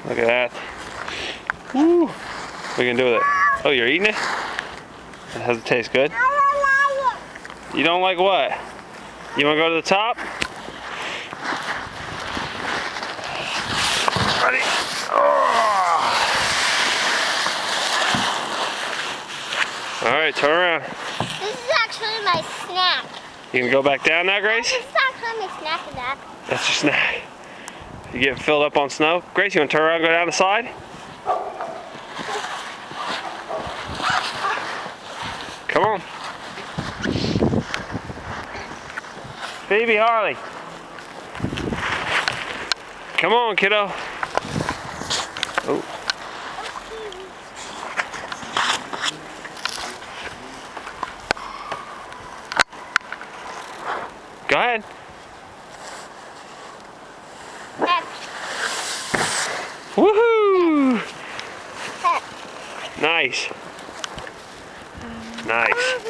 Look at that. Woo. What are you gonna do with it? Oh, you're eating it? Does it taste good? You don't like what? You wanna go to the top? Ready? Oh. Alright, turn around. This is actually my snack. You gonna go back down now, Grace? This is actually my snack of that. That's your snack. You get filled up on snow? Grace, you wanna turn around and go down the side? Come on. Phoebe, Harley. Come on, kiddo. Oh. Go ahead. Woohoo! Nice. Nice.